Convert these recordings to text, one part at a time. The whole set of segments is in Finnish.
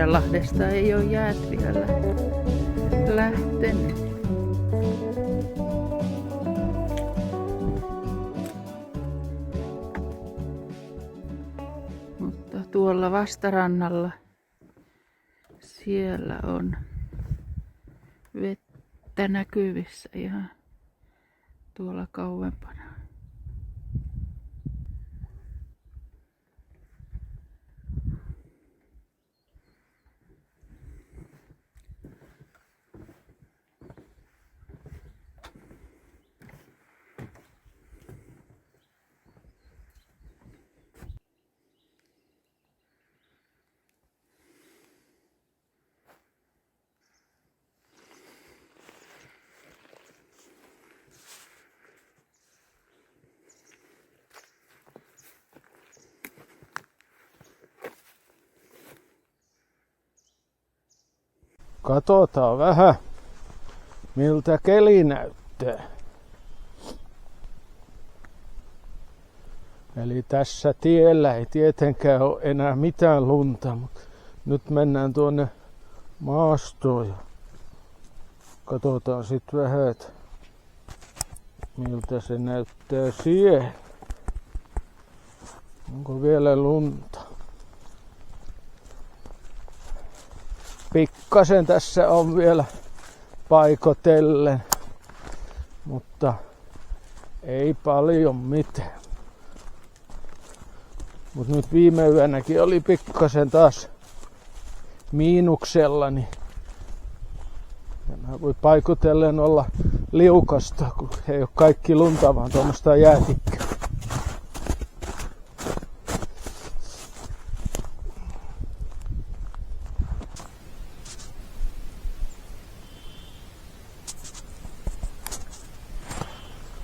Lahdesta ei ole jäät vielä lähtenyt. Mutta tuolla vastarannalla siellä on vettä näkyvissä ihan tuolla kauempana. Katsotaan vähän, miltä keli näyttää. Eli tässä tiellä ei tietenkään ole enää mitään lunta, mutta nyt mennään tuonne maastoon ja katsotaan sitten vähän, että miltä se näyttää siellä. Onko vielä lunta? Pikkasen tässä on vielä paikotellen, mutta ei paljon mitään. Mutta nyt viime yönäkin oli pikkasen taas miinuksella, niin voi paikotellen olla liukasta, kun ei ole kaikki lunta, vaan tuommoista jäätikköä.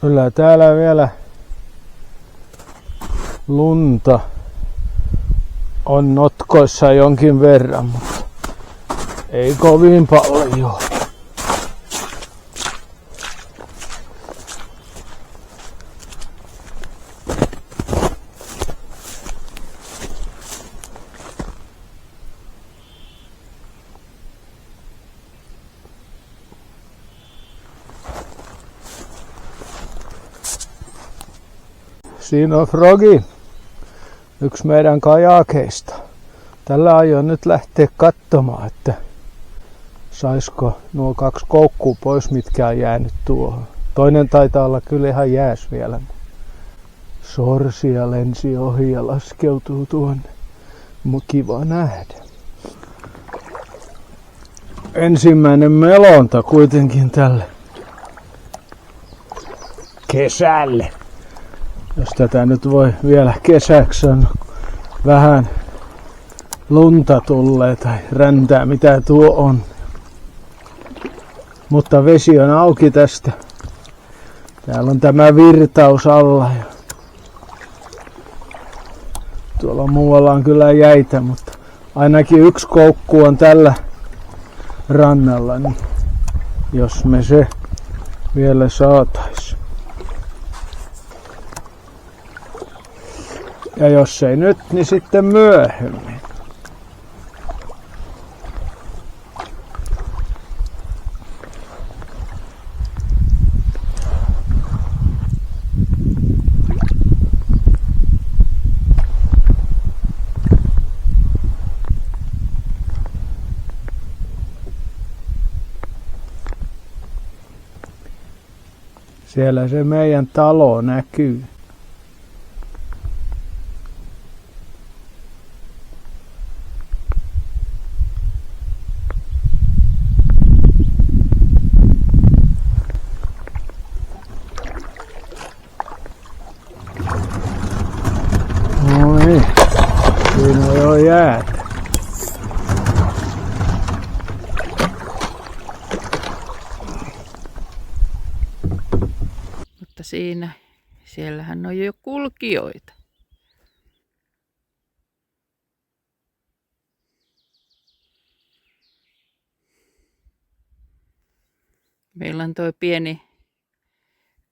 Kyllä täällä vielä lunta on notkoissa jonkin verran, mutta ei kovin paljon. Siinä on Frogi, yksi meidän kajakeista. Tällä aion nyt lähteä katsomaan, että saisiko nuo 2 koukkua pois, mitkä on jäänyt tuohon. Toinen taitaa olla kyllä ihan jääs vielä. Sorsia lensi ohi ja laskeutuu tuonne. Kiva nähdä. Ensimmäinen melonta kuitenkin tälle kesälle. Jos tätä nyt voi vielä kesäksi on vähän lunta tulee tai räntää, mitä tuo on. Mutta vesi on auki tästä. Täällä on tämä virtaus alla. Ja tuolla muualla on kyllä jäitä, mutta ainakin 1 koukku on tällä rannalla. Niin jos me se vielä saatais. Ja jos ei nyt, niin sitten myöhemmin. Siellä se meidän talo näkyy. No niin, siinä on jo jäätä. Mutta siellähän on jo kulkijoita. Meillä on toi pieni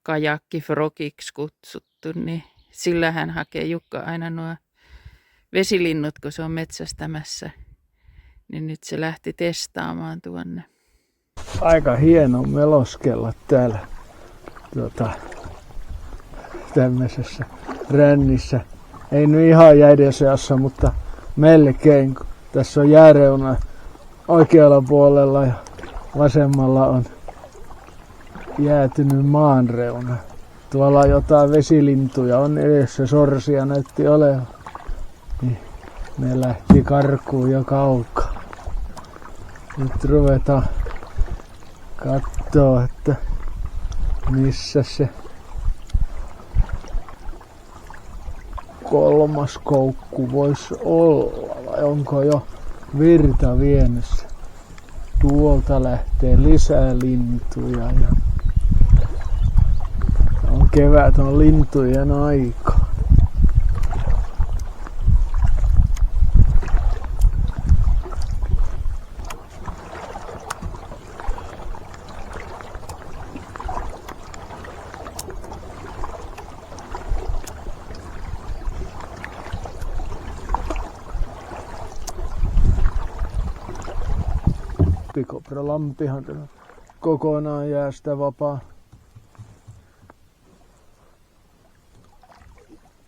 kajakki Frogiksi kutsuttu, niin sillähän hakee Jukka aina nuo vesilinnut, kun se on metsästämässä Niin nyt se lähti testaamaan tuonne. Aika hieno meloskella täällä tämmöisessä rännissä. Ei nyt ihan jäiden seassa, mutta melkein. Tässä on jääreuna oikealla puolella ja vasemmalla on jäätynyt maanreuna. Tuolla on jotain vesilintuja, on edessä, sorsia näytti olevan. Niin ne lähti karkuun jo kaukaa. Nyt ruvetaan kattoo, että missä se kolmas koukku voisi olla vai onko jo virta vienyt se. Tuolta lähtee lisää lintuja ja kevät on lintujen aika. Pikopra-lampihan kokonaan jäästä vapaa.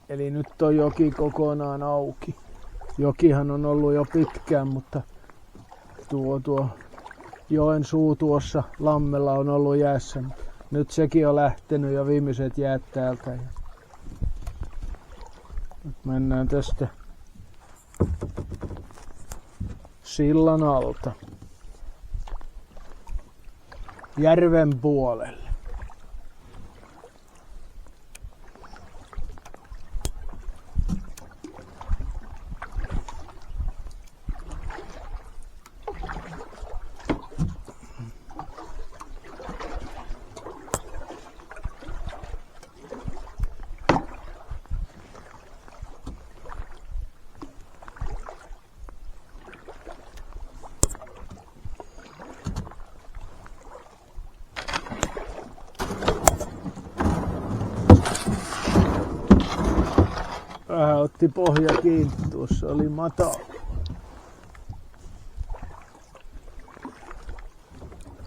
Eli nyt on joki kokonaan auki. Jokihan on ollut jo pitkään, mutta tuo joen suu tuossa lammella on ollut jäässä. Nyt sekin on lähtenyt ja viimeiset jäät täältä. Nyt mennään tästä sillan alta järven puolelle. Vähän otti pohja kiinni, tuossa oli matala.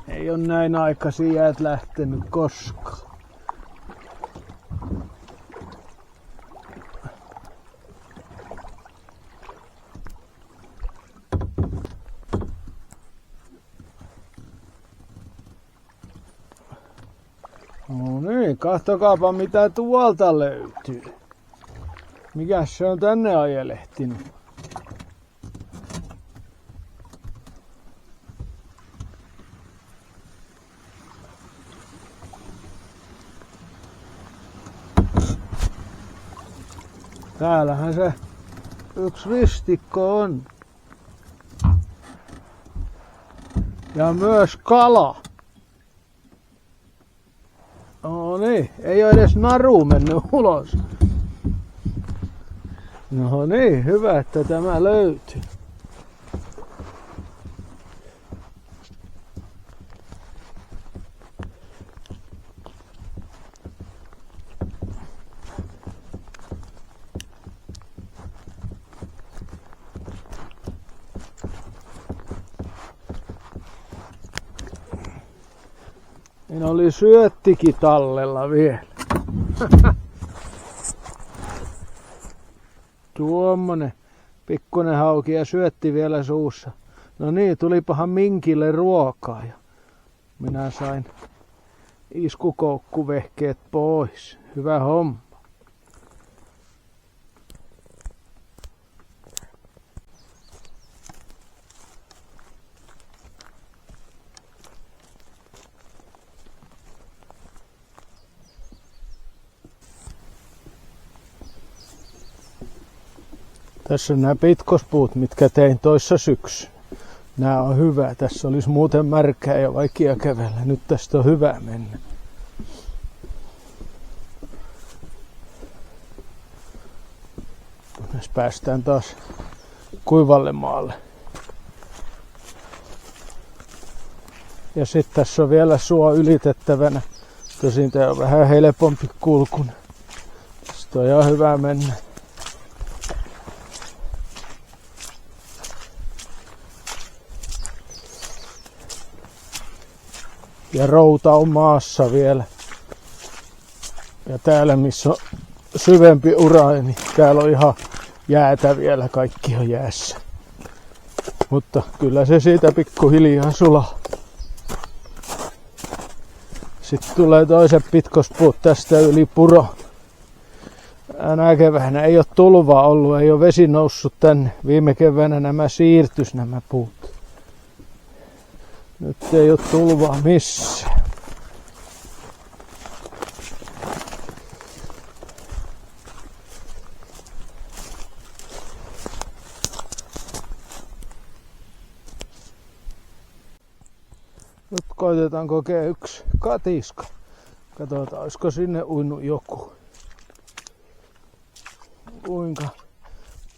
Ei ole näin aikaisin jäät lähtenyt koskaan. No niin, katsokaapa mitä tuolta löytyy. Mikäs se on tänne ajelehtinut? Täällähän se yksi ristikko on. Ja myös kala. No niin, ei ole edes naru mennyt ulos. No niin, hyvä, että tämä löytyy. Siinä oli syöttikin tallella vielä. Tuommoinen pikkuinen hauki ja syötti vielä suussa. No niin, tulipahan minkille ruokaa ja minä sain iskukoukkuvehkeet pois. Hyvä homma. Tässä on nämä pitkospuut, mitkä tein toissa syksy. Nämä on hyvä. Tässä olisi muuten märkää ja vaikea kävellä. Nyt tästä on hyvä mennä. Nyt päästään taas kuivalle maalle. Ja sitten tässä on vielä suo ylitettävänä. Tosin tämä on vähän helpompi kulkun. Tästä on ihan hyvä mennä. Ja routa on maassa vielä. Ja täällä missä on syvempi ura, niin täällä on ihan jäätä vielä, kaikki on jäässä. Mutta kyllä se siitä pikkuhiljaa sulaa. Sitten tulee toiset pitkospuut tästä yli puro. Tänä keväänä ei ole tulvaa ollut, ei ole vesi noussut tänne. Viime keväänä nämä siirtys nämä puut. Nyt ei ole tulvaa missään. Nyt koitetaan kokea yksi katiska. Katsotaan, olisiko sinne uinut joku. Kuinka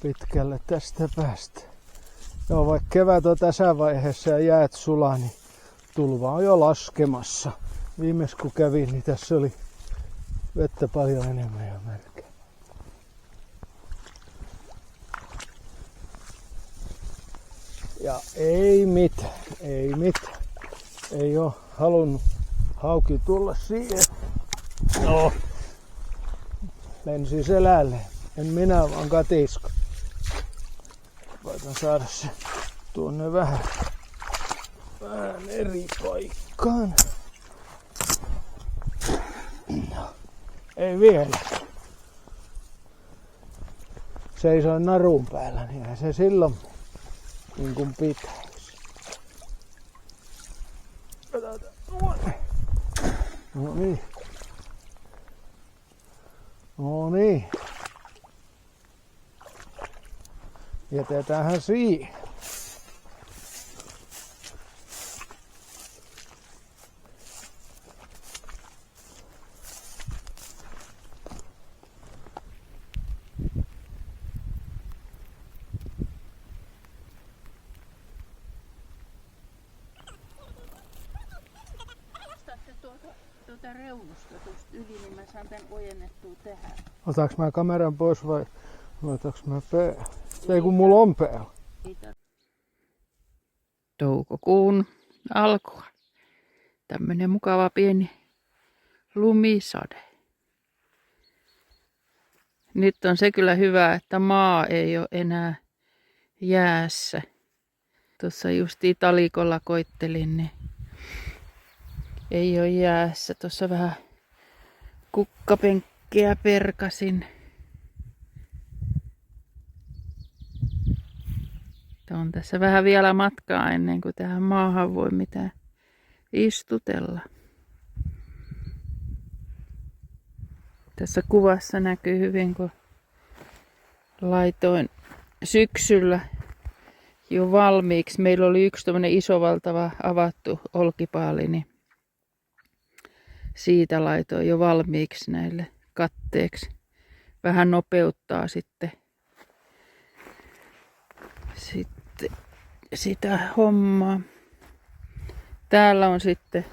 pitkälle tästä päästä. Joo, vaikka kevät on tässä vaiheessa ja jäät sulaa, niin tulva on jo laskemassa. Viimeis kun kävin, niin tässä oli vettä paljon enemmän jo melkein. Ja ei mitään. Ei oo halunnut hauki tulla siihen. No. Lensi selälleen. En minä vaan katiska. Voitan saada se tuonne vähän eri paikkaan. No. Ei vielä. Seisoin narun päällä, niin se silloin niin kuin pitäisi. No niin. No niin. Jätetäänhän siihen. Tuota reunusta tuosta yli, niin mä saan tän ojennettua tähän. Otaks mä kameran pois vai otaks mä päällä? Ei kun mulla on päällä. Toukokuun alkua. Tämmönen mukava pieni lumisade. Nyt on se kyllä hyvä, että maa ei ole enää jäässä. Tuossa justiin talikolla koittelin, niin ei ole jäässä. Tuossa vähän kukkapenkkiä perkasin. On tässä vähän vielä matkaa ennen kuin tähän maahan voi mitään istutella. Tässä kuvassa näkyy hyvin, kun laitoin syksyllä jo valmiiksi. Meillä oli yksi tommonen iso valtava avattu olkipaali, niin siitä laitoin jo valmiiksi näille katteeksi. Vähän nopeuttaa sitten sitä hommaa. Täällä on sitten,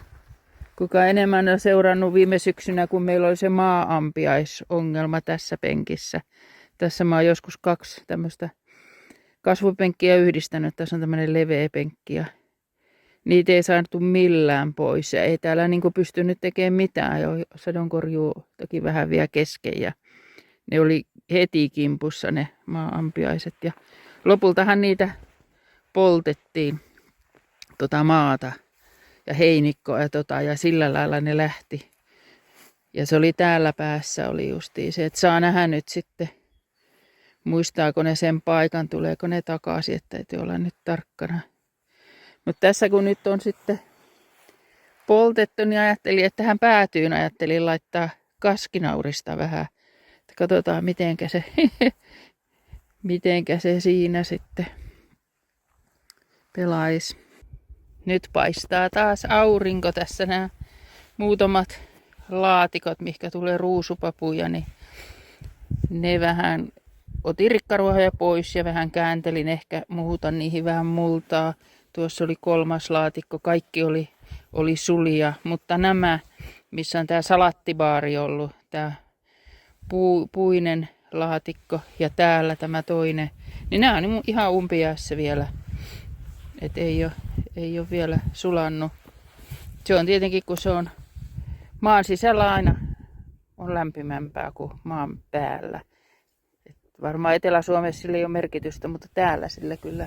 kuka enemmän on seurannut viime syksynä, kun meillä oli se maa-ampiaisongelma tässä penkissä. Tässä mä oon joskus 2 tämmöistä kasvupenkkiä yhdistänyt. Tässä on tämmöinen leveä penkki ja niitä ei saatu millään pois. Ja ei täällä niin pystynyt tekemään mitään. Jo sadonkorjuu toki vähän vielä kesken ja ne oli heti kimpussa ne maa-ampiaiset. Ja lopultahan niitä poltettiin maata ja heinikkoa ja sillä lailla ne lähti. Ja se oli täällä päässä oli justiin se, että saa nähdä nyt sitten, muistaako ne sen paikan, tuleeko ne takaisin, että täytyy olla nyt tarkkana. Mutta tässä kun nyt on sitten poltettu, niin ajattelin, että tähän päätyyn ajattelin laittaa kaskinaurista vähän. Että katsotaan mitenkä se siinä sitten pelaisi. Nyt paistaa taas aurinko tässä nämä muutamat laatikot, mihinkä tulee ruusupapuja, niin ne vähän otin rikkaruohoja pois ja vähän kääntelin, ehkä muutan niihin vähän multaa. Tuossa oli 3. laatikko, kaikki oli sulia, mutta nämä, missä on tämä salattibaari ollut, tämä puinen laatikko ja täällä tämä toinen, niin nämä on ihan umpiässä vielä. Et ei ole vielä sulannut. Se on tietenkin, kun se on maan sisällä aina on lämpimämpää kuin maan päällä. Et varmaan Etelä-Suomessa sillä ei ole merkitystä, mutta täällä sillä kyllä